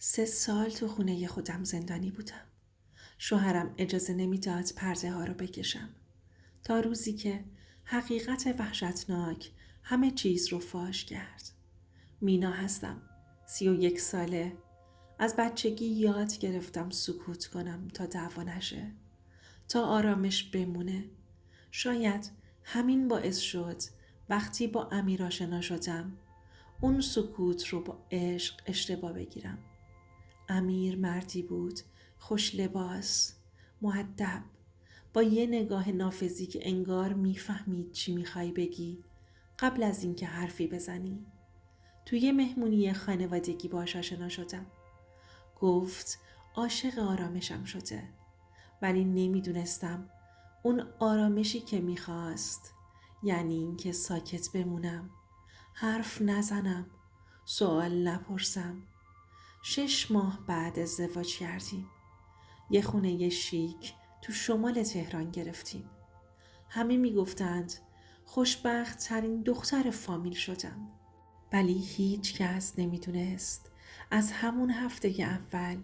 3 سال تو خونه خودم زندانی بودم. شوهرم اجازه نمیداد پرده ها رو بکشم. تا روزی که حقیقت وحشتناک همه چیز رو فاش کرد. مینا هستم. 31 ساله. از بچگی یاد گرفتم سکوت کنم تا دعوا نشه. تا آرامش بمونه. شاید همین باعث شد وقتی با امیر آشنا شدم اون سکوت رو با عشق اشتباه بگیرم. امیر مردی بود، خوش لباس، مؤدب، با یه نگاه نافذی که انگار میفهمید چی میخوای بگی قبل از اینکه حرفی بزنی. توی مهمونی خانوادگی باهاش آشنا شدم. گفت عاشق آرامشم شده، ولی نمیدونستم اون آرامشی که میخواست یعنی اینکه ساکت بمونم، حرف نزنم، سوال نپرسم. 6 ماه بعد ازدواج کردیم. یه خونه شیک تو شمال تهران گرفتیم. همه میگفتند خوشبخت ترین دختر فامیل شدم. ولی هیچ کس نمیدونست از همون هفته اول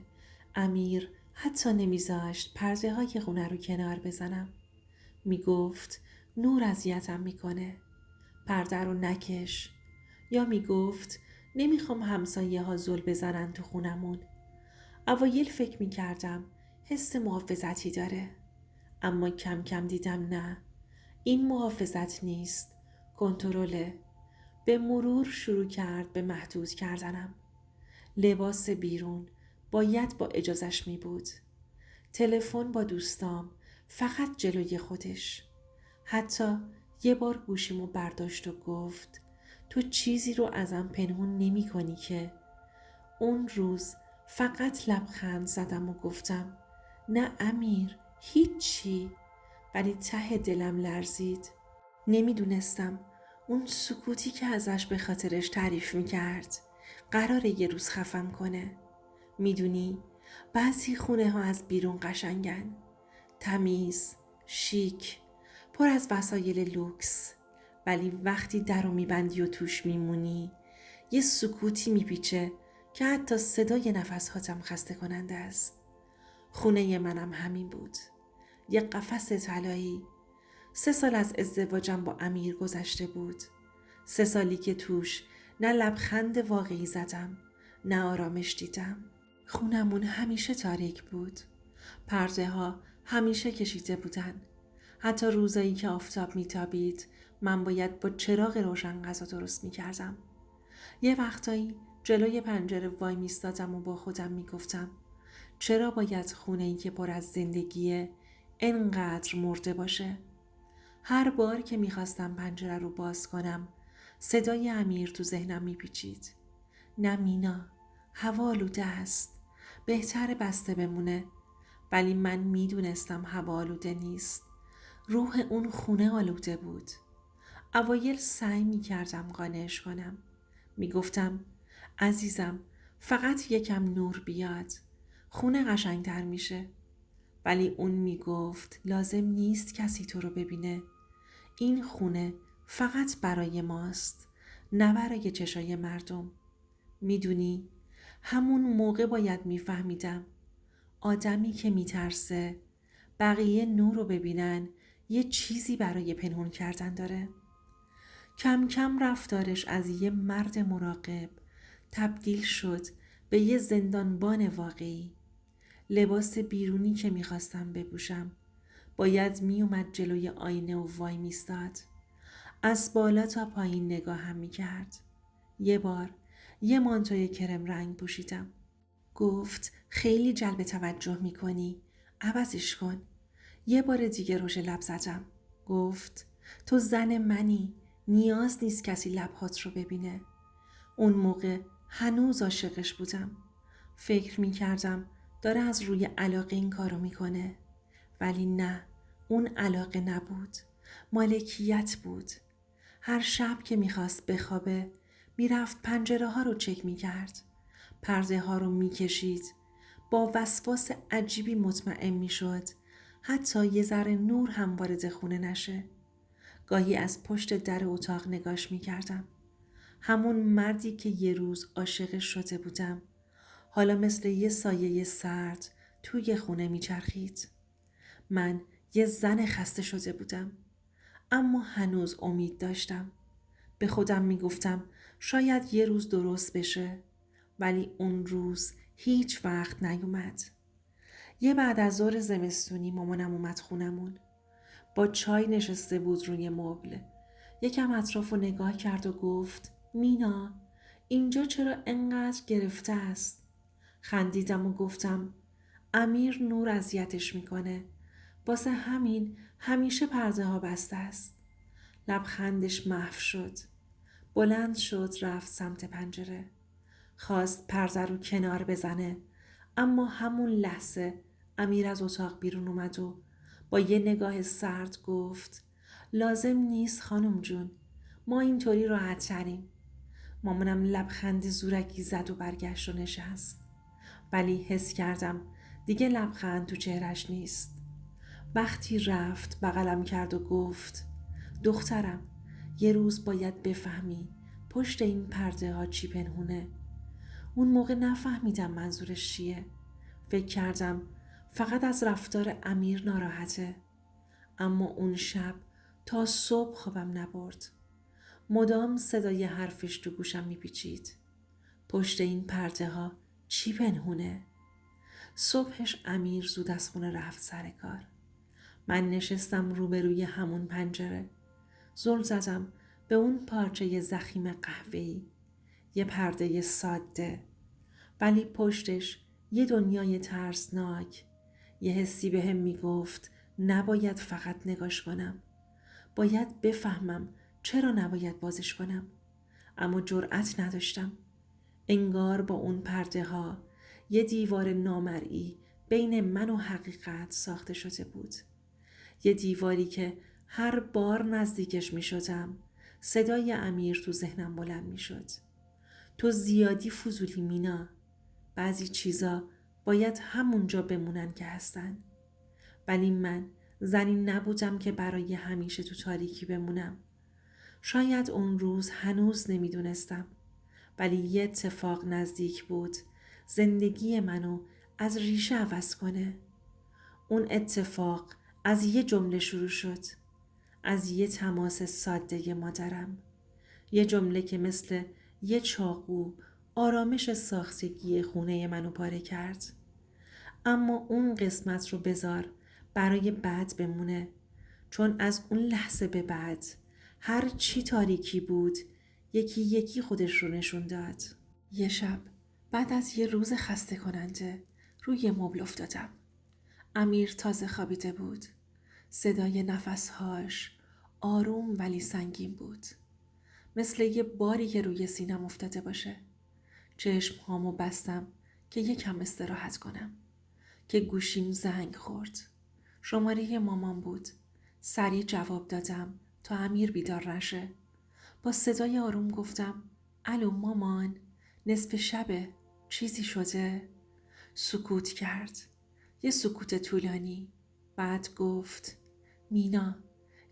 امیر حتی نمیذاشت پرده های خونه رو کنار بزنم. میگفت نور اذیتم میکنه، پرده رو نکش. یا میگفت نمیخوام همسایه ها زل بزنن تو خونمون. اوایل فکر میکردم حس محافظتی داره، اما کم کم دیدم نه، این محافظت نیست، کنترله. به مرور شروع کرد به محدود کردنم. لباس بیرون باید با اجازش می بود. تلفن با دوستام فقط جلوی خودش. حتی یه بار گوشیمو برداشت و گفت تو چیزی رو ازم پنهون نمی کنی که. اون روز فقط لبخند زدم و گفتم نه امیر، هیچی. ولی ته دلم لرزید. نمیدونستم اون سکوتی که ازش به خاطرش تعریف میکرد قراره یه روز خفم کنه. میدونی بعضی خونه ها از بیرون قشنگن، تمیز، شیک، پر از وسایل لوکس، ولی وقتی در رو میبندی و توش میمونی یه سکوتی میپیچه که حتی صدای نفس هاتم خسته کننده است. خونه منم همین بود. یه قفس طلایی. 3 سال از ازدواجم با امیر گذشته بود. 3 سالی که توش نه لبخند واقعی زدم، نه آرامش دیدم. خونمون همیشه تاریک بود. پرده ها همیشه کشیده بودن. حتی روزایی که آفتاب میتابید من باید با چراغ روشن غذا درست میکردم. یه وقتایی جلوی پنجره وای میستادم و با خودم میگفتم چرا باید خونه‌ای که پر از زندگیه انقدر مرده باشه؟ هر بار که میخواستم پنجره رو باز کنم صدای امیر تو ذهنم میپیچید. نه مینا، هوا آلوده است، بهتر بسته بمونه. ولی من میدونستم هوا آلوده نیست، روح اون خونه آلوده بود. اوایل سعی میکردم قانعش کنم. میگفتم عزیزم فقط یکم نور بیاد، خونه قشنگتر میشه. ولی اون میگفت لازم نیست کسی تو رو ببینه. این خونه فقط برای ماست، نه برای چشای مردم. میدونی همون موقع باید میفهمیدم آدمی که میترسه بقیه نور رو ببینن یه چیزی برای پنهون کردن داره. کم کم رفتارش از یه مرد مراقب تبدیل شد به یه زندانبان واقعی. لباس بیرونی که میخواستم بپوشم باید میومد جلوی آینه و وای میستاد. از بالا تا پایین نگاهم میکرد. یه بار یه مانتوی کرم رنگ پوشیدم. گفت خیلی جلب توجه میکنی، عوضش کن. یه بار دیگه روش لب زدم. گفت تو زن منی، نیاز نیست کسی لبهات رو ببینه. اون موقع هنوز عاشقش بودم. فکر میکردم داره از روی علاقه این کارو میکنه. ولی نه، اون علاقه نبود، مالکیت بود. هر شب که میخواست بخوابه میرفت پنجره ها رو چک میکرد، پرده ها رو میکشید، با وسواس عجیبی مطمئن میشد حتی یه ذره نور هم وارد خونه نشه. گاهی از پشت در اتاق نگاش میکردم. همون مردی که یه روز عاشقش شده بودم حالا مثل یه سایه سرد توی خونه میچرخید. من یه زن خسته شده بودم، اما هنوز امید داشتم. به خودم میگفتم شاید یه روز درست بشه، ولی اون روز هیچ وقت نیومد. یه بعد از ظهر زمستونی مامانم اومد خونمون. با چای نشسته بود روی مبل. یکم اطراف رو نگاه کرد و گفت مینا، اینجا چرا انقدر گرفته است؟ خندیدم و گفتم امیر نور اذیتش میکنه، واسه همین همیشه پرده ها بسته است. لبخندش محو شد. بلند شد رفت سمت پنجره. خواست پرده رو کنار بزنه، اما همون لحظه امیر از اتاق بیرون اومد و با یه نگاه سرد گفت لازم نیست خانم جون، ما اینطوری راحت تریم. مامانم لبخند زورکی زد و برگشت و نشست. ولی حس کردم دیگه لبخند تو چهرش نیست. وقتی رفت بغلم کرد و گفت دخترم، یه روز باید بفهمی پشت این پرده ها چی پنهونه. اون موقع نفهمیدم منظورش چیه. فکر کردم فقط از رفتار امیر ناراحته. اما اون شب تا صبح خوابم نبرد. مدام صدای حرفش تو گوشم میپیچید. پشت این پرده ها چی پنهونه؟ صبحش امیر زود از خونه رفت سر کار. من نشستم روبروی همون پنجره. زل زدم به اون پارچه زخیم قهوه‌ای. یه پرده ساده، ولی پشتش یه دنیای ترسناک. یه حسی بهم میگفت نباید فقط نگاش کنم. باید بفهمم چرا نباید بازش کنم. اما جرأت نداشتم. انگار با اون پرده ها یه دیوار نامرئی بین من و حقیقت ساخته شده بود. یه دیواری که هر بار نزدیکش می شدم صدای امیر تو ذهنم بلند می شد. تو زیادی فضولی مینا. بعضی چیزا باید همونجا بمونن که هستن. ولی من زنی نبودم که برای همیشه تو تاریکی بمونم. شاید اون روز هنوز نمیدونستم، ولی یه اتفاق نزدیک بود زندگی منو از ریشه عوض کنه. اون اتفاق از یه جمله شروع شد، از یه تماس ساده مادرم. یه جمله که مثل یه چاقو آرامش ساختگی خونه منو پاره کرد. اما اون قسمت رو بذار برای بعد بمونه، چون از اون لحظه به بعد هر چی تاریکی بود یکی یکی خودش رو نشون داد. یه شب بعد از یه روز خسته کننده روی مبل افتادم. امیر تازه خوابیده بود. صدای نفسهاش آروم ولی سنگین بود، مثل یه باری که روی سینم افتاده باشه. چشم هامو بستم که یکم استراحت کنم که گوشیم زنگ خورد. شماره مامان بود. سریع جواب دادم تا امیر بیدار نشه. با صدای آروم گفتم الو مامان، نصف شبه، چیزی شده؟ سکوت کرد. یه سکوت طولانی. بعد گفت مینا،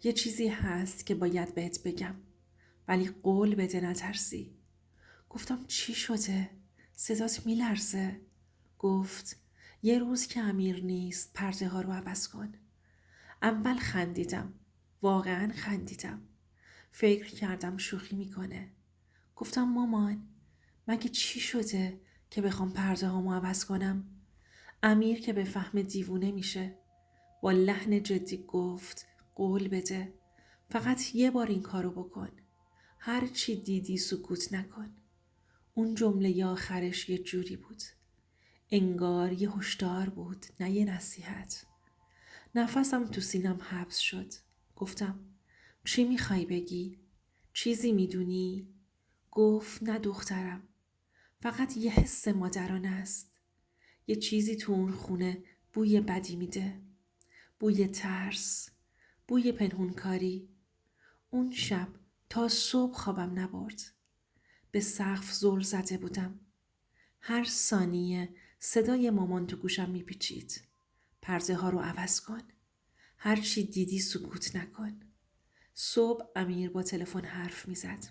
یه چیزی هست که باید بهت بگم، ولی قول بده نترسی. گفتم چی شده؟ صدات میلرزه. گفت یه روز که امیر نیست پرده ها رو عوض کن. اول خندیدم. واقعا خندیدم. فکر کردم شوخی میکنه. گفتم مامان، مگه چی شده که بخوام پرده هامو عوض کنم؟ امیر که به فهم دیوونه میشه. با لحن جدی گفت قول بده، فقط یه بار این کارو بکن. هر چی دیدی سکوت نکن. اون جمله آخرش یه جوری بود، انگار یه هشدار بود، نه یه نصیحت. نفسم تو سینم حبس شد. گفتم چی میخوای بگی؟ چیزی میدونی؟ گفت نه دخترم، فقط یه حس مادرانه است. یه چیزی تو اون خونه بوی بدی میده، بوی ترس، بوی پنهونکاری. اون شب تا صبح خوابم نبرد. به سقف زل زده بودم. هر ثانیه صدای مامان تو گوشم میپیچید. پرده ها رو عوض کن. هر چی دیدی سکوت نکن. صبح امیر با تلفن حرف میزد.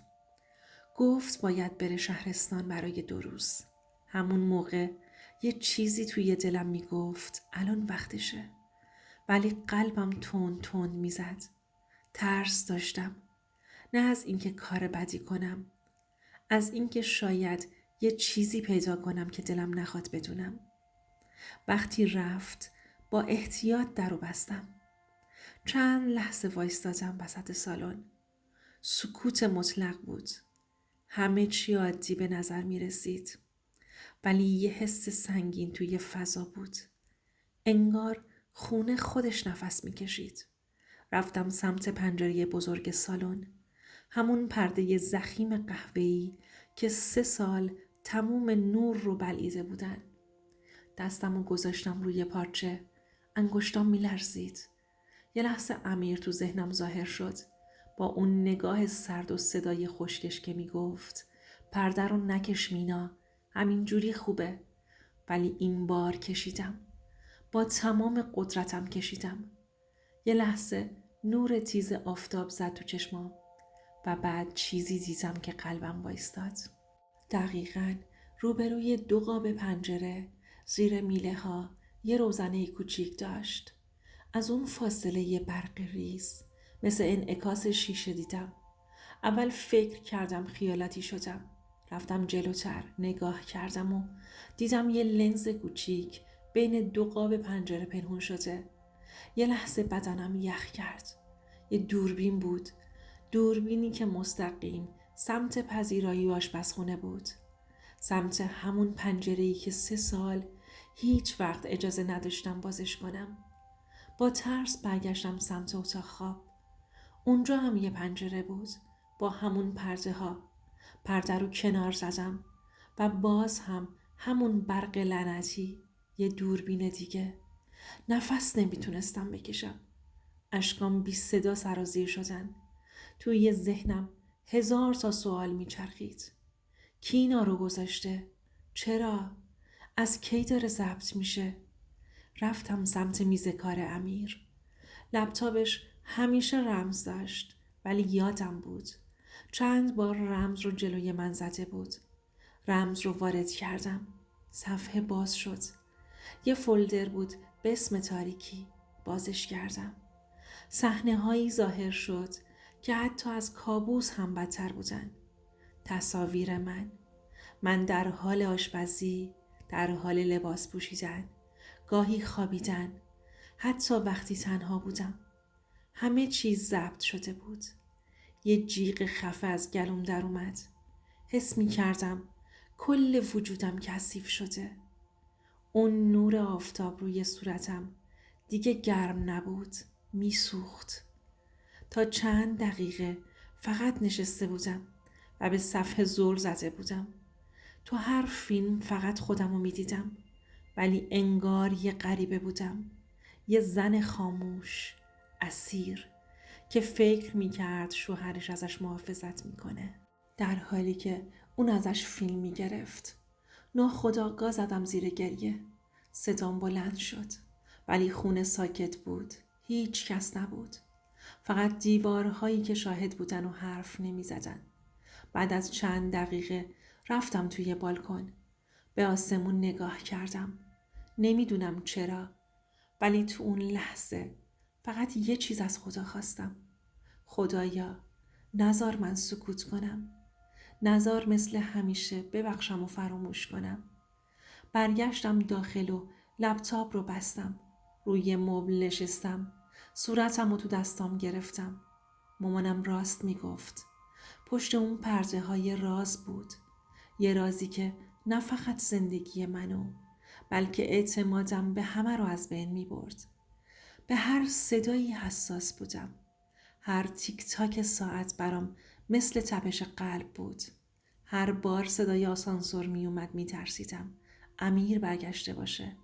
گفت باید بره شهرستان برای 2 روز. همون موقع یه چیزی توی دلم میگفت الان وقتشه. ولی قلبم تند تند میزد. ترس داشتم. نه از اینکه کار بدی کنم. از اینکه شاید یه چیزی پیدا کنم که دلم نخواد بدونم. وقتی رفت با احتیاط درو بستم. چند لحظه وایستادم وسط سالن. سکوت مطلق بود. همه چی عادی به نظر می رسید. ولی یه حس سنگین توی فضا بود. انگار خونه خودش نفس می کشید. رفتم سمت پنجره بزرگ سالن. همون پرده زخیم قهوه‌ای که 3 سال تموم نور رو بلعیده بودن. دستمو گذاشتم روی پارچه. انگشتام می لرزید. یه لحظه امیر تو ذهنم ظاهر شد. با اون نگاه سرد و صدای خشکش که می گفت پرده رو نکش مینا، همین جوری خوبه. ولی این بار کشیدم. با تمام قدرتم کشیدم. یه لحظه نور تیز آفتاب زد تو چشمام و بعد چیزی دیدم که قلبم وایستاد. دقیقاً روبروی 2 قاب پنجره زیر میله ها یه روزنه کوچیک داشت. از اون فاصله یه برق ریز مثل انعکاس شیشه دیدم. اول فکر کردم خیالاتی شدم. رفتم جلوتر نگاه کردم و دیدم یه لنز کوچیک بین 2 قاب پنجره پنهون شده. یه لحظه بدنم یخ کرد. یه دوربین بود. دوربینی که مستقیم سمت پذیرایی و آشپزخونه بود. سمت همون پنجره‌ای که 3 سال هیچ وقت اجازه نداشتم بازش کنم. با ترس برگشتم سمت اتاق خواب. اونجا هم یه پنجره بود با همون پرده ها. پرده رو کنار زدم و باز هم همون برق لعنتی. یه دوربین دیگه. نفس نمیتونستم بکشم. اشکام بی صدا سرازیر شدن. توی ذهنم 1000 تا سوال میچرخید. کی اینا رو گذاشته؟ چرا؟ از کی داره ضبط میشه؟ رفتم سمت میز کار امیر. لپتاپش همیشه رمز داشت ولی یادم بود. چند بار رمز رو جلوی من زده بود. رمز رو وارد کردم. صفحه باز شد. یه فولدر بود به اسم تاریکی. بازش کردم. صحنه هایی ظاهر شد که حتی از کابوس هم بدتر بودن. تصاویر من در حال آشپزی، در حال لباس پوشیدن، گاهی خوابیدن، حتی وقتی تنها بودم. همه چیز ضبط شده بود. یه جیغ خفه از گلوم در اومد. حس می کردم کل وجودم کثیف شده. اون نور آفتاب روی صورتم دیگه گرم نبود. می سوخت. تا چند دقیقه فقط نشسته بودم و به صفحه زل زده بودم. تو هر فیلم فقط خودم رو می دیدم. ولی انگار یه غریبه بودم. یه زن خاموش، اسیر که فکر می کرد شوهرش ازش محافظت می کنه. در حالی که اون ازش فیلم می گرفت. ناخودآگاه زدم زیر گریه. صدام بلند شد. ولی خونه ساکت بود. هیچ کس نبود. فقط دیوارهایی که شاهد بودن و حرف نمی زدن. بعد از چند دقیقه رفتم توی بالکن. به آسمون نگاه کردم. نمیدونم چرا. ولی تو اون لحظه فقط یه چیز از خدا خواستم. خدایا نذار من سکوت کنم. نذار مثل همیشه ببخشم و فراموش کنم. برگشتم داخل و لپتاپ رو بستم. روی مبل نشستم. صورتم رو تو دستام گرفتم. مامانم راست میگفت. پشت اون پرده های راز بود. یه رازی که نه فقط زندگی منو بلکه اعتمادم به همه رو از بین می برد. به هر صدایی حساس بودم. هر تیک تاک ساعت برام مثل تپش قلب بود. هر بار صدای آسانسور می اومد می ترسیدم. امیر برگشته باشه.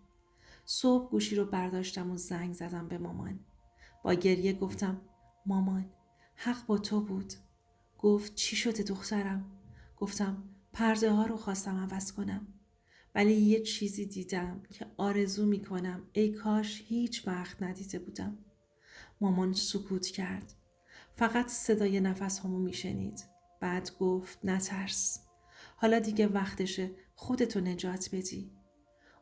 صبح گوشی رو برداشتم و زنگ زدم به مامان. با گریه گفتم مامان حق با تو بود. گفت چی شده دخترم؟ گفتم پرده ها رو خواستم عوض کنم. ولی یه چیزی دیدم که آرزو میکنم ای کاش هیچ وقت ندیده بودم. مامان سکوت کرد. فقط صدای نفس همو میشنید. بعد گفت نترس. حالا دیگه وقتشه خودتو نجات بدی.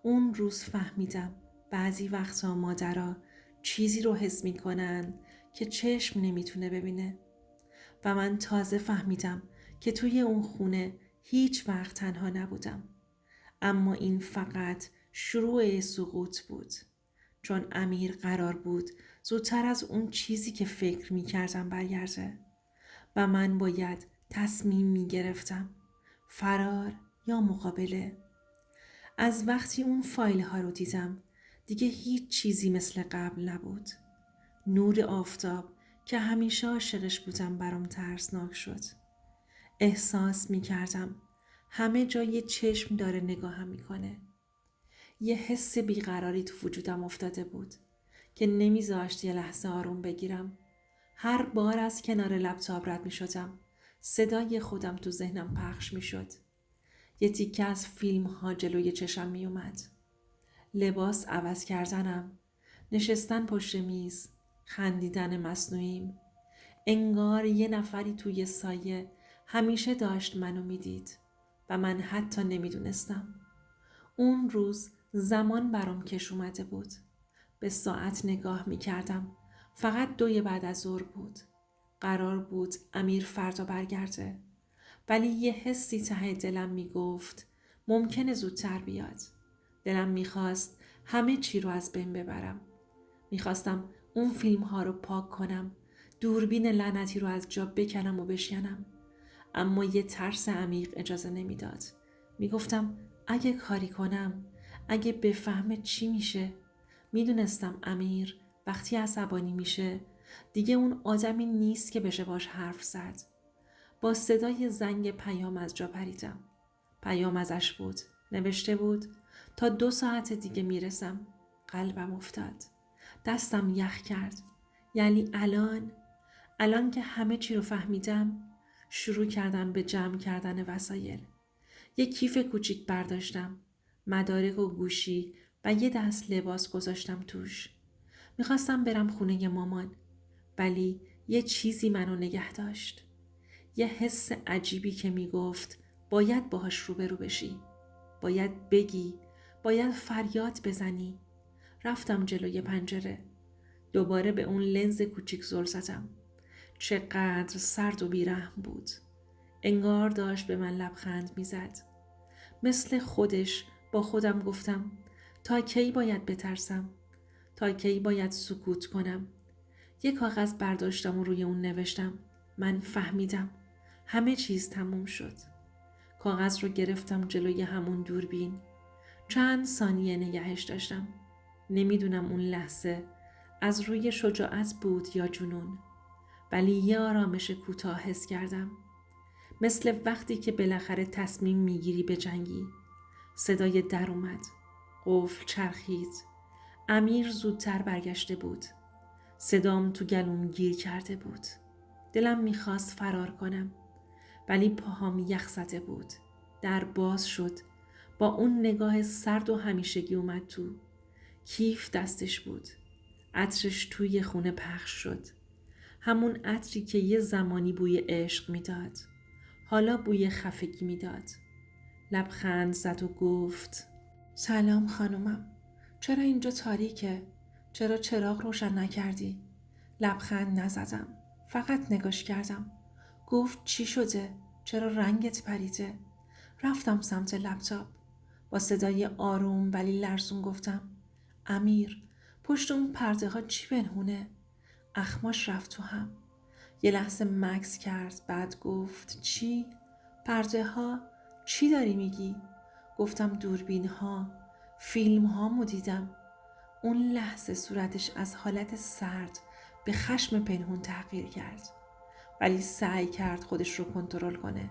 اون روز فهمیدم بعضی وقتا مادرها چیزی رو حس میکنن که چشم نمیتونه ببینه و من تازه فهمیدم که توی اون خونه هیچ وقت تنها نبودم. اما این فقط شروع سقوط بود، چون امیر قرار بود زودتر از اون چیزی که فکر میکردم برگرده و من باید تصمیم میگرفتم فرار یا مقابله. از وقتی اون فایل ها رو دیدم دیگه هیچ چیزی مثل قبل نبود. نور آفتاب که همیشه عاشقش بودم برام ترسناک شد. احساس می کردم همه جای چشم داره نگاهم میکنه. یه حس بیقراری تو وجودم افتاده بود که نمیذاشت یه لحظه آروم بگیرم. هر بار از کنار لپتاپ رد می شدم صدای خودم تو ذهنم پخش می شد. یه تیکه از فیلم ها جلوی چشم می اومد. لباس عوض کردنم، نشستن پشت میز، خندیدن مصنوعیم. انگار یه نفری توی سایه همیشه داشت منو میدید و من حتی نمیدونستم. اون روز زمان برام کش اومده بود. به ساعت نگاه میکردم. فقط 2 بعد از ظهر بود. قرار بود امیر فردا برگرده. ولی یه حسی ته دلم میگفت ممکنه زودتر بیاد. دلم میخواست همه چی رو از بین ببرم. میخواستم اون فیلم ها رو پاک کنم. دوربین لعنتی رو از جا بکنم و بشکنم. اما یه ترس عمیق اجازه نمیداد. میگفتم اگه کاری کنم، اگه بفهمه چی میشه. میدونستم امیر وقتی عصبانی میشه دیگه اون آدمی نیست که بشه باش حرف زد. با صدای زنگ پیام از جا پریدم. پیام ازش بود. نوشته بود تا 2 ساعت دیگه میرسم. قلبم افتاد. دستم یخ کرد. یعنی الان که همه چی رو فهمیدم شروع کردم به جمع کردن وسایل. یک کیف کوچیک برداشتم. مدارک و گوشی و یه دست لباس گذاشتم توش. میخواستم برم خونه مامان. ولی یه چیزی منو نگه داشت. یه حس عجیبی که میگفت باید باهاش روبرو بشی. باید بگی. باید فریاد بزنی. رفتم جلوی پنجره. دوباره به اون لنز کوچیک زل زدم. چقدر سرد و بیرحم بود. انگار داشت به من لبخند میزد. مثل خودش با خودم گفتم تا کی باید بترسم؟ تا کی باید سکوت کنم؟ یک کاغذ برداشتم و روی اون نوشتم. من فهمیدم. همه چیز تموم شد. کاغذ رو گرفتم جلوی همون دوربین. چند ثانیه نگهش داشتم. نمیدونم اون لحظه از روی شجاعت بود یا جنون. ولی یه آرامش کوتاه حس کردم. مثل وقتی که بالاخره تصمیم میگیری به جنگی. صدای در اومد. قفل چرخید. امیر زودتر برگشته بود. صدام تو گلوم گیر کرده بود. دلم میخواست فرار کنم. ولی پاهام یخ زده بود. در باز شد. با اون نگاه سرد و همیشگی اومد تو. کیف دستش بود. عطرش توی خونه پخش شد. همون عطری که یه زمانی بوی عشق میداد. حالا بوی خفگی میداد. لبخند زد و گفت سلام خانومم. چرا اینجا تاریکه؟ چرا چراغ روشن نکردی؟ لبخند نزدم. فقط نگاش کردم. گفت چی شده؟ چرا رنگت پریده؟ رفتم سمت لپتاپ. با صدای آروم ولی لرزون گفتم امیر، پشت اون پرده ها چی پنهونه؟ اخماش رفت تو هم. یه لحظه مکث کرد. بعد گفت چی؟ پرده ها؟ چی داری میگی؟ گفتم دوربین ها، فیلم هامو دیدم. اون لحظه صورتش از حالت سرد به خشم پنهون تغییر کرد. ولی سعی کرد خودش رو کنترل کنه.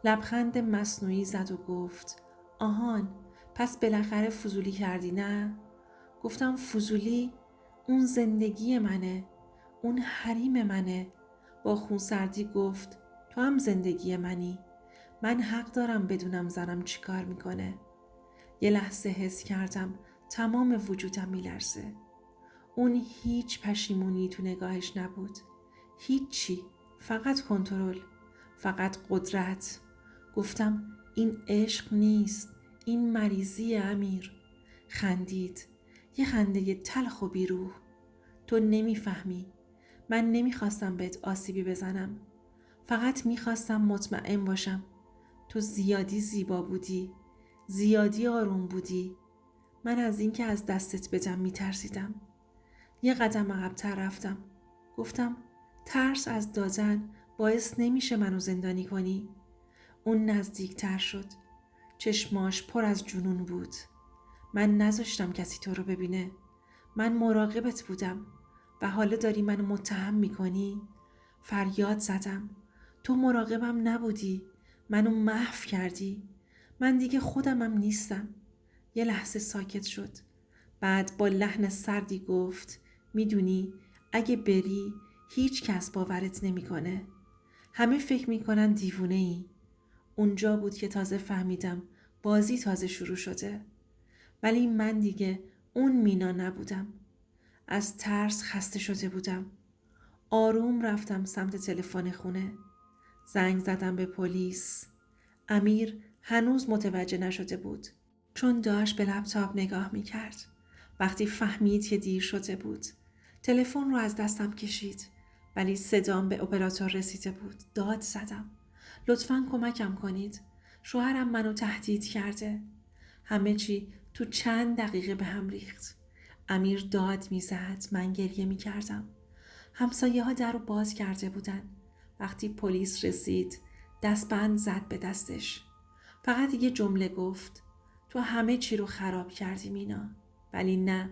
لبخند مصنوعی زد و گفت آهان، پس بالاخره فضولی کردی نه؟ گفتم فضولی؟ اون زندگی منه. اون حریم منه. با خونسردی گفت تو هم زندگی منی. من حق دارم بدونم زنم چی کار میکنه. یه لحظه حس کردم تمام وجودم میلرزه. اون هیچ پشیمونی تو نگاهش نبود. هیچی. فقط کنترل. فقط قدرت. گفتم این عشق نیست، این مریضی امیر. خندید، یه خنده تلخ و بیروح. تو نمیفهمی. من نمیخواستم بهت آسیبی بزنم. فقط میخواستم مطمئن باشم. تو زیادی زیبا بودی. زیادی آروم بودی. من از اینکه از دستت بدم میترسیدم. یه قدم عقب‌تر رفتم. گفتم ترس از دادن باعث نمیشه منو زندانی کنی. اون نزدیکتر شد. چشماش پر از جنون بود. من نذاشتم کسی تو رو ببینه. من مراقبت بودم و حالا داری منو متهم میکنی؟ فریاد زدم. تو مراقبم نبودی. منو محو کردی. من دیگه خودمم نیستم. یه لحظه ساکت شد. بعد با لحن سردی گفت میدونی اگه بری هیچ کس باورت نمیکنه. همه فکر میکنن دیوونه ای. اونجا بود که تازه فهمیدم بازی تازه شروع شده. ولی من دیگه اون مینا نبودم. از ترس خسته شده بودم. آروم رفتم سمت تلفن خونه. زنگ زدم به پلیس. امیر هنوز متوجه نشده بود چون داشت به لپتاپ نگاه میکرد. وقتی فهمید که دیر شده بود تلفن رو از دستم کشید ولی صدام به اپراتور رسیده بود. داد زدم. لطفاً کمکم کنید. شوهرم منو تهدید کرده. همه چی تو چند دقیقه به هم ریخت. امیر داد میزد. من گریه میکردم. همسایه ها در رو باز کرده بودن. وقتی پلیس رسید دستبند زد به دستش. فقط یه جمله گفت تو همه چی رو خراب کردی مینا. ولی نه،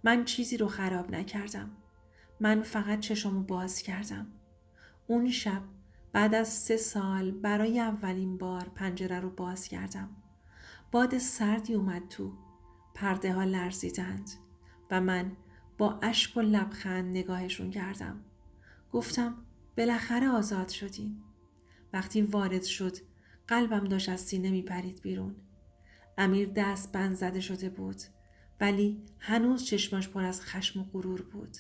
من چیزی رو خراب نکردم. من فقط چشمو باز کردم. اون شب بعد از 3 سال برای اولین بار پنجره رو باز کردم. باد سردی اومد تو. پرده ها لرزیدند و من با اشک و لبخند نگاهشون کردم. گفتم بالاخره آزاد شدیم. وقتی وارد شد قلبم داشت از سینه میپرید بیرون. امیر دست بند زده شده بود ولی هنوز چشماش پر از خشم و غرور بود.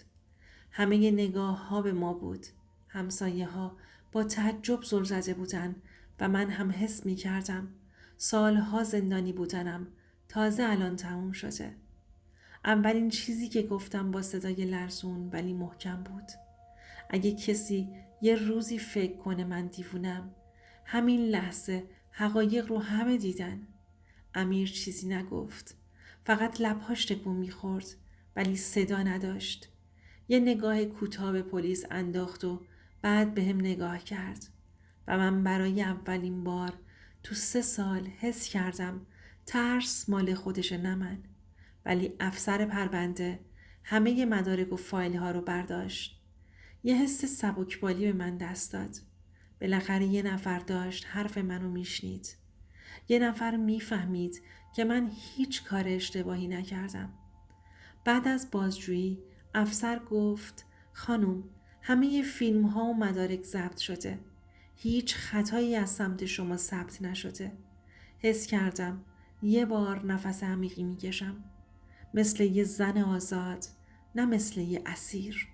همه نگاه ها به ما بود. همسایه ها با تعجب زل زده بودن و من هم حس می کردم سالها زندانی بودنم تازه الان تموم شده. اولین چیزی که گفتم با صدای لرزون ولی محکم بود اگه کسی یه روزی فکر کنه من دیوونم همین لحظه حقایق رو همه دیدن. امیر چیزی نگفت. فقط لبهاش تکون میخورد ولی صدا نداشت. یه نگاه کوتاه به پلیس انداخت و بعد به هم نگاه کرد و من برای اولین بار تو 3 سال حس کردم ترس مال خودشه نه من. ولی افسر پرونده همه مدارک و فایل ها رو برداشت. یه حس سبکبالی به من دست داد. بالاخره یه نفر داشت حرف منو میشنید. یه نفر میفهمید که من هیچ کار اشتباهی نکردم. بعد از بازجویی افسر گفت خانم همه فیلم ها و مدارک ضبط شده. هیچ خطایی از سمت شما ثبت نشده. حس کردم یه بار نفس عمیقی میکشم. مثل یه زن آزاد نه مثل یه اسیر.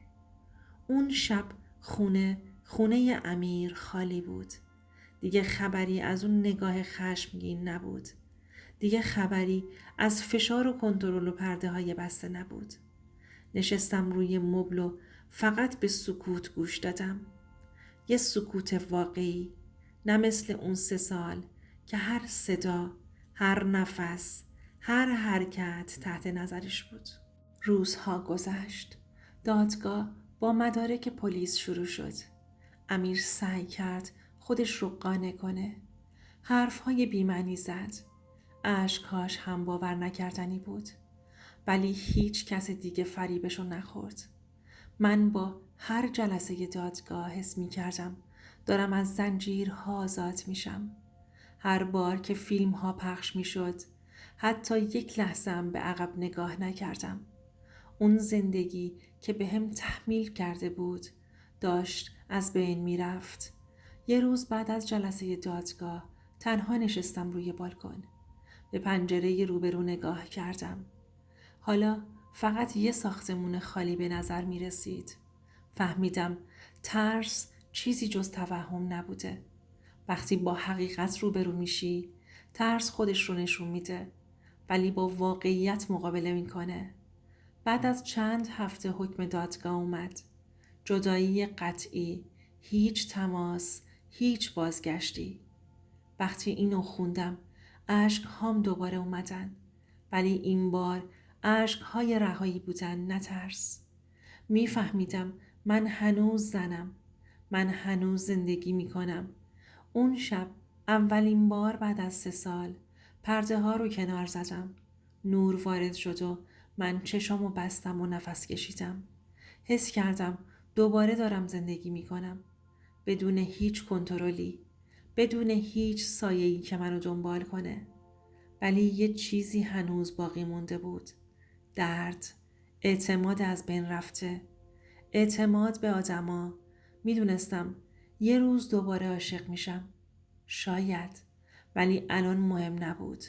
اون شب خونه امیر خالی بود. دیگه خبری از اون نگاه خشمگین نبود. دیگه خبری از فشار و کنترل و پرده های بسته نبود. نشستم روی مبل و فقط به سکوت گوش دادم. یه سکوت واقعی، نه مثل اون 3 سال که هر صدا، هر نفس، هر حرکت تحت نظرش بود. روزها گذشت. دادگاه با مدارک پلیس شروع شد. امیر سعی کرد خودش رو قانع کنه. حرفهای بی‌معنی زد. اشک‌هاش هم باور نکردنی بود. ولی هیچ کس دیگه فریبشو نخورد. من با هر جلسه دادگاه حس می کردم دارم از زنجیرها آزاد میشم. هر بار که فیلم ها پخش می شد حتی یک لحظه هم به عقب نگاه نکردم. اون زندگی که به هم تحمیل کرده بود داشت از بین می رفت. یه روز بعد از جلسه دادگاه تنها نشستم روی بالکن. به پنجره روبرو نگاه کردم. حالا فقط یه ساختمون خالی به نظر می رسید. فهمیدم ترس چیزی جز توهم نبوده. وقتی با حقیقت روبرو میشی ترس خودش رو نشون میده ولی با واقعیت مقابله میکنه. بعد از چند هفته حکم دادگاه اومد. جدایی قطعی، هیچ تماس، هیچ بازگشتی. وقتی اینو خوندم اشک هام دوباره اومدن، ولی این بار اشک های رهایی بودن، نه ترس. میفهمیدم من هنوز زنم، من هنوز زندگی میکنم. اون شب اولین بار بعد از 3 سال پرده ها رو کنار زدم. نور وارد شد و من چشامو بستم و نفس کشیدم. حس کردم دوباره دارم زندگی میکنم، بدون هیچ کنترلی، بدون هیچ سایه‌ای که منو دنبال کنه. ولی یه چیزی هنوز باقی مونده بود. درد، اعتماد از بین رفته، اعتماد به آدما. میدونستم یه روز دوباره عاشق میشم. شاید. ولی الان مهم نبود.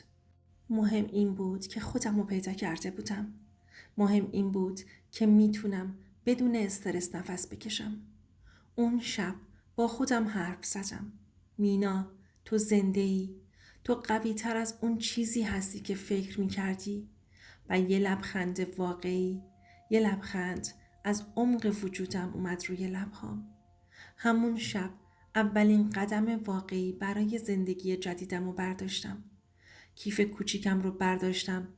مهم این بود که خودم رو پیدا کرده بودم. مهم این بود که میتونم بدون استرس نفس بکشم. اون شب با خودم حرف زدم. مینا، تو زنده ای. تو قوی تر از اون چیزی هستی که فکر میکردی. و یه لبخند واقعی، یه لبخند از عمق وجودم اومد روی لبهام. همون شب اولین قدم واقعی برای زندگی جدیدم رو برداشتم. کیف کوچیکم رو برداشتم،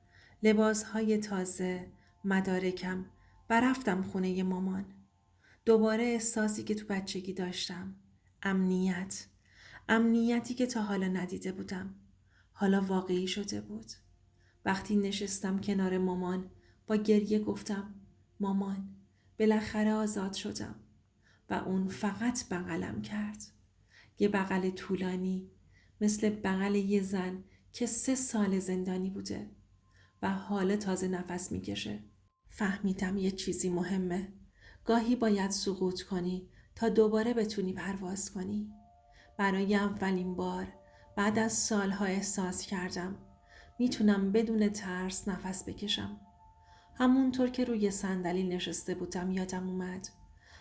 لباسهای تازه، مدارکم و رفتم خونه مامان. دوباره احساسی که تو بچگی داشتم. امنیت. امنیتی که تا حالا ندیده بودم. حالا واقعی شده بود. وقتی نشستم کنار مامان با گریه گفتم مامان، بالاخره آزاد شدم. و اون فقط بغلم کرد. یه بغل طولانی، مثل بغل یه زن که 3 سال زندانی بوده و حالا تازه نفس میکشه. فهمیدم یه چیزی مهمه. گاهی باید سقوط کنی تا دوباره بتونی پرواز کنی. برای اولین بار بعد از سالها احساس کردم میتونم بدون ترس نفس بکشم. همونطور که روی صندلی نشسته بودم یادم اومد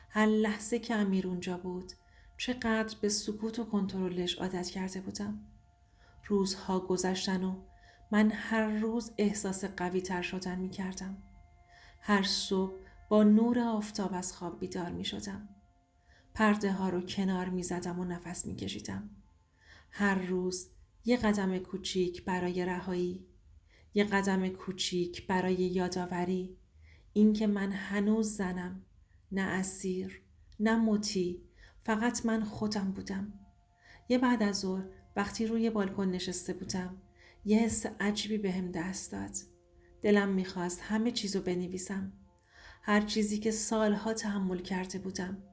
هر لحظه که امیر اونجا بود چقدر به سکوت و کنترلش عادت کرده بودم. روزها گذشتن و من هر روز احساس قوی تر شدن می کردم. هر صبح با نور آفتاب از خواب بیدار می شدم. پرده ها رو کنار می زدم و نفس می کشیدم. هر روز یه قدم کوچیک برای رهایی، یه قدم کوچیک برای یادآوری، این که من هنوز زنم، نه اسیر، نه مطیع، فقط من خودم بودم. یه بعد از ظهر وقتی روی بالکن نشسته بودم یه حس عجیبی بهم دست داد. دلم میخواست همه چیزو بنویسم. هر چیزی که سالها تحمل کرده بودم.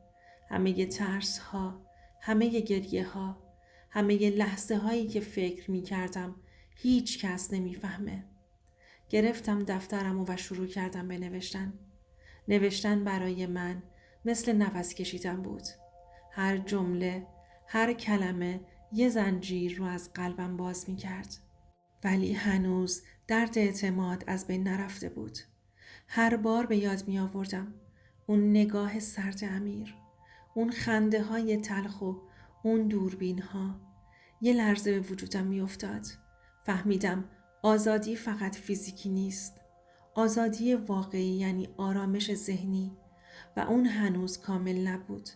همه ی ترس ها، همه ی گریه ها، همه ی لحظه هایی که فکر میکردم هیچ کس نمیفهمه. گرفتم دفترم و شروع کردم به نوشتن. نوشتن برای من مثل نفس کشیدن بود. هر جمله، هر کلمه یه زنجیر رو از قلبم باز می کرد. ولی هنوز درد اعتماد از بین نرفته بود. هر بار به یاد می آوردم اون نگاه سرد امیر، اون خنده های تلخ و اون دوربین ها. یه لرزه به وجودم می افتاد. فهمیدم آزادی فقط فیزیکی نیست. آزادی واقعی یعنی آرامش ذهنی و اون هنوز کامل نبود.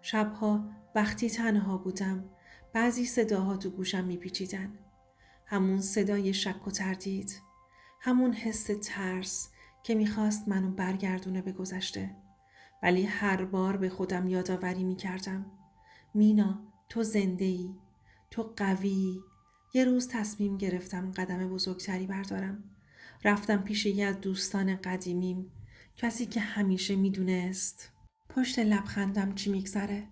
شبها وقتی تنها بودم بعضی صداها تو گوشم میپیچیدن. همون صدای شک و تردید، همون حس ترس که میخواست منو برگردونه به گذشته. ولی هر بار به خودم یادآوری میکردم مینا، تو زنده ای، تو قوی. یه روز تصمیم گرفتم قدم بزرگتری بردارم. رفتم پیش یه از دوستان قدیمیم، کسی که همیشه میدونست پشت لبخندم چی میگذره.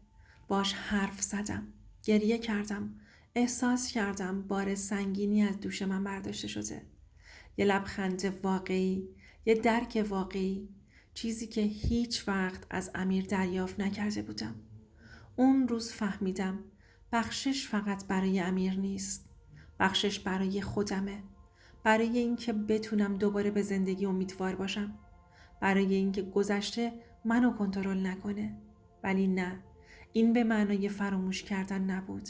باش حرف زدم، گریه کردم، احساس کردم بار سنگینی از دوش من برداشته شده. یه لبخند واقعی، یه درک واقعی، چیزی که هیچ وقت از امیر دریافت نکرده بودم. اون روز فهمیدم بخشش فقط برای امیر نیست، بخشش برای خودمه، برای اینکه بتونم دوباره به زندگی امیدوار باشم، برای اینکه گذشته منو کنترل نکنه. ولی نه، این به معنای فراموش کردن نبود.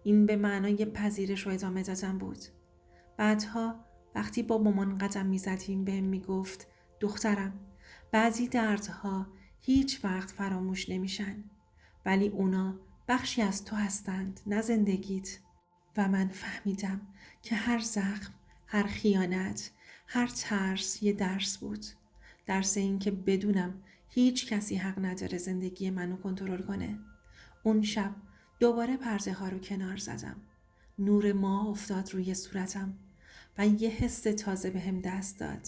این به معنای پذیرش و ادامه دادن بود. بعدها وقتی با مامان قدم میزدیم بهم میگفت دخترم، بعضی دردها هیچ وقت فراموش نمیشن، ولی اونا بخشی از تو هستند، نه زندگیت. و من فهمیدم که هر زخم، هر خیانت، هر ترس یه درس بود. درس این که بدونم هیچ کسی حق نداره زندگی منو کنترل کنه. اون شب دوباره پرده ها رو کنار زدم. نور ماه افتاد روی صورتم و یه حس تازه بهم دست داد.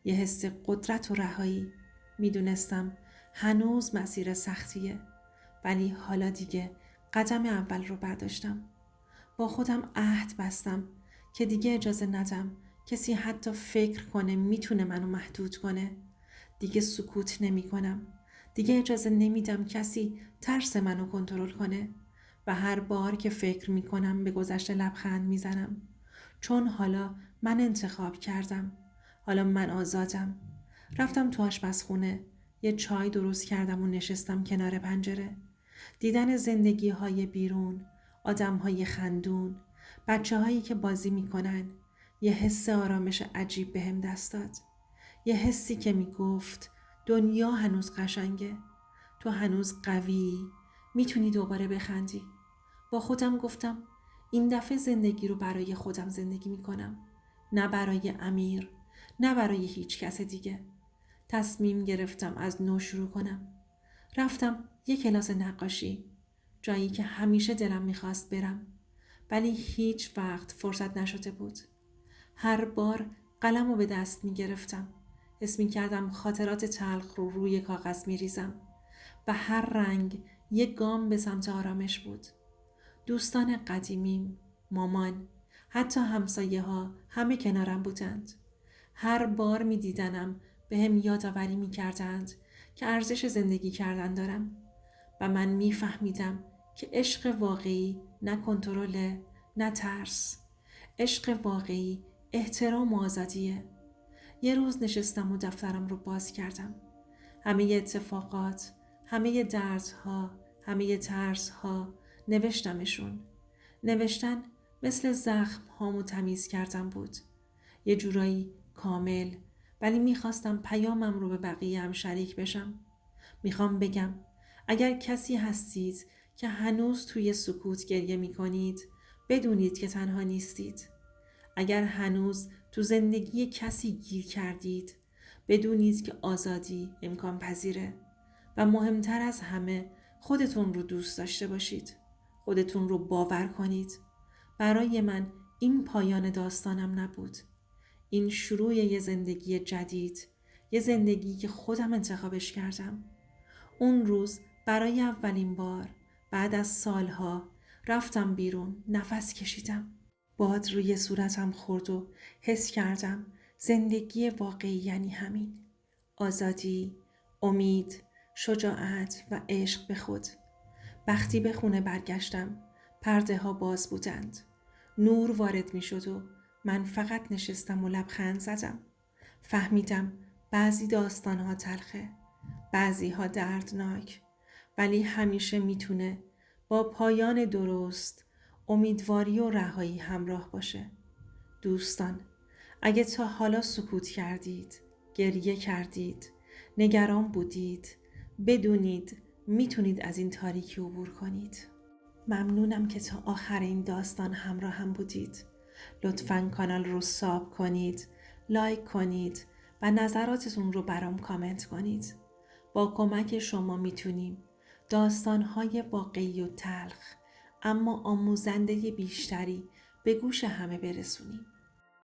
یه حس قدرت و رهایی. میدونستم هنوز مسیر سختیه، ولی حالا دیگه قدم اول رو برداشتم. با خودم عهد بستم که دیگه اجازه ندم کسی حتی فکر کنه میتونه منو محدود کنه. دیگه سکوت نمی کنم. دیگه اجازه نمیدم کسی ترس منو کنترل کنه. و هر بار که فکر میکنم به گذشته لبخند میزنم. چون حالا من انتخاب کردم. حالا من آزادم. رفتم تو آشپزخونه. یه چای درست کردم و نشستم کنار پنجره. دیدن زندگی های بیرون، آدم های خندون، بچه هایی که بازی میکنن، یه حس آرامش عجیب بهم دست داد. یه حسی که میگفت دنیا هنوز قشنگه، تو هنوز قوی، میتونی دوباره بخندی. با خودم گفتم این دفعه زندگی رو برای خودم زندگی میکنم، نه برای امیر، نه برای هیچ کس دیگه. تصمیم گرفتم از نو شروع کنم. رفتم یه کلاس نقاشی، جایی که همیشه دلم میخواست برم، ولی هیچ وقت فرصت نشده بود. هر بار قلم رو به دست میگرفتم، حس میکردم خاطرات تلخ رو روی کاغذ میریزم و هر رنگ یک گام به سمت آرامش بود. دوستان قدیمیم، مامان، حتی همسایه ها همه کنارم بودند. هر بار می دیدنم به هم یادآوری می کردند که ارزش زندگی کردن دارم و من می فهمیدم که عشق واقعی نه کنترل، نه ترس. عشق واقعی احترام و آزادیه. یه روز نشستم و دفترم رو باز کردم. همه اتفاقات، همه دردها، همه ترسها نوشتمشون. نوشتن مثل زخم هامو تمیز کردن بود. یه جورایی کامل، ولی میخواستم پیامم رو به بقیه هم شریک بشم. میخوام بگم اگر کسی هستید که هنوز توی سکوت گریه میکنید، بدونید که تنها نیستید. اگر هنوز تو زندگی کسی گیر کردید، بدونید که آزادی امکان پذیره. و مهمتر از همه خودتون رو دوست داشته باشید. خودتون رو باور کنید. برای من این پایان داستانم نبود. این شروع یه زندگی جدید. یه زندگی که خودم انتخابش کردم. اون روز برای اولین بار بعد از سالها رفتم بیرون، نفس کشیدم. باد روی صورتم خورد و حس کردم زندگی واقعی یعنی همین. آزادی، امید، شجاعت و عشق به خود. وقتی به خونه برگشتم، پرده ها باز بودند. نور وارد می شد و من فقط نشستم و لبخند زدم. فهمیدم بعضی داستان ها تلخه، بعضی ها دردناک، ولی همیشه میتونه با پایان درست، امیدواری و رهایی همراه باشه. دوستان، اگه تا حالا سکوت کردید، گریه کردید، نگران بودید، بدونید میتونید از این تاریکی عبور کنید. ممنونم که تا آخر این داستان همراه هم بودید. لطفاً کانال رو ساب کنید، لایک کنید و نظراتتون رو برام کامنت کنید. با کمک شما میتونیم داستان‌های واقعی و تلخ اما آموزنده بیشتری به گوش همه برسونیم.